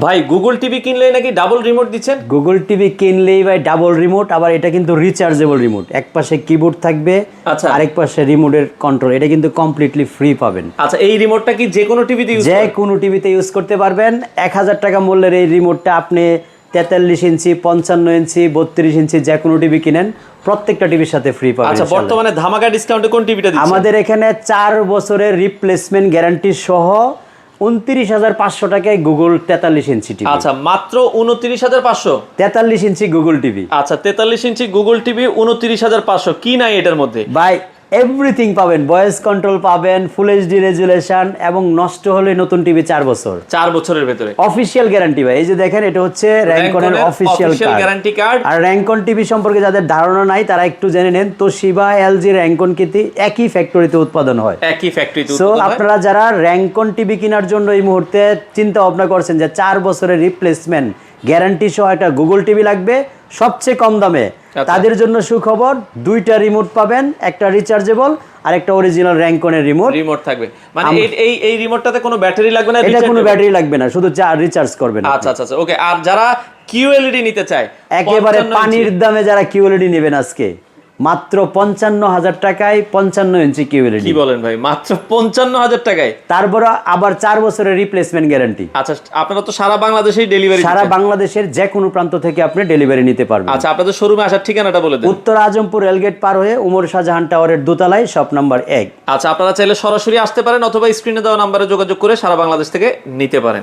ভাই Google TV কিনলেই নাকি ডাবল রিমোট দিচ্ছেন? গুগল টিভি কিনলেই ভাই ডাবল রিমোট, আবার এটা কিন্তু রিচার্জেবল রিমোট। এক পাশে কিবোর্ড থাকবে, আচ্ছা। আরেক পাশে রিমোটের কন্ট্রোল। এটা কিন্তু কমপ্লিটলি ফ্রি পাবেন। আচ্ছা, এই রিমোটটা কি যে কোনো টিভিতে ইউজ যে কোনো টিভিতে ইউজ করতে পারবেন। 1000 টাকা মূল্যের এই রিমোটটা আপনি 43 ইঞ্চি, 55 ইঞ্চি, 32 ইঞ্চি যে কোনো টিভি কিনেন, প্রত্যেকটা টিভির সাথে ফ্রি পাবেন। আচ্ছা, বর্তমানে ধামাকা ডিসকাউন্টে কোন টিভিটা দিচ্ছেন? আমাদের এখানে 4 বছরের রিপ্লেসমেন্ট গ্যারান্টি সহ 29,500 টাকায় গুগল 43 ইঞ্চি টিভি। আচ্ছা, মাত্র 29,500। 43 ইঞ্চি গুগল টিভি। আচ্ছা, 43 ইঞ্চি গুগল টিভি 29,500। কি নাই এটার মধ্যে? বাই এভরিথিং পাবেন, ভয়েস কন্ট্রোল পাবেন, ফুল এইচডি রেজুলেশন, এবং নষ্ট হলে নতুন টিভি 4 বছর, 4 বছরের ভিতরে অফিশিয়াল গ্যারান্টি। ভাই এই যে দেখেন, এটা হচ্ছে র‍্যাঙ্কনের অফিশিয়াল গ্যারান্টি কার্ড। আর র‍্যাঙ্কন টিভি সম্পর্কে যাদের ধারণা নাই তারা একটু জেনে নেন। তোশিবা, এলজি, র‍্যাঙ্কন কিন্তু একই ফ্যাক্টরিতে উৎপাদন হয়। একই ফ্যাক্টরিতে সো উৎপাদন হয়। আপনারা যারা র‍্যাঙ্কন টিভি কেনার জন্য এই মুহূর্তে চিন্তা ভাবনা করছেন যে 4 বছরের রিপ্লেসমেন্ট গ্যারান্টি সহ একটা গুগল টিভি লাগবে সবচেয়ে কম দামে, তাদের জন্য সুখবর, 2টা রিমোট পাবেন, একটা রিচার্জেবল আর একটা অরিজিনাল র‍্যাঙ্কনের রিমোট থাকবে। মানে এই রিমোটটাতে কোনো ব্যাটারি লাগবে না? এটা কোনো ব্যাটারি লাগবে না, শুধু রিচার্জ করবেন। আচ্ছা আচ্ছা আচ্ছা, ওকে। আর যারা কিউএলইডি নিতে চায়, একেবারে পানির দামে যারা কিউএলইডি নেবেন আজকে মাত্র 55,000 টাকায় 55 ইঞ্চি কিউএলইডি। কি বলেন ভাই, মাত্র 55,000 টাকায়? তারপর আবার 4 বছরের রিপ্লেসমেন্ট গ্যারান্টি। আচ্ছা, আপনারা তো সারা বাংলাদেশেই ডেলিভারি? সারা বাংলাদেশের যে কোনো প্রান্ত থেকে আপনি ডেলিভারি নিতে পারবেন। আচ্ছা, আপনাদের শোরুমে আসার ঠিকানাটা বলে দেন। উত্তর আজমপুর রেলগেট পার হয়ে উমর শাহজাহান টাওয়ারের দোতলায়, শপ নাম্বার 1। আচ্ছা, আপনারা চাইলে সরাসরি আসতে পারেন অথবা স্ক্রিনে দেওয়া নাম্বারে যোগাযোগ করে সারা বাংলাদেশ থেকে নিতে পারেন।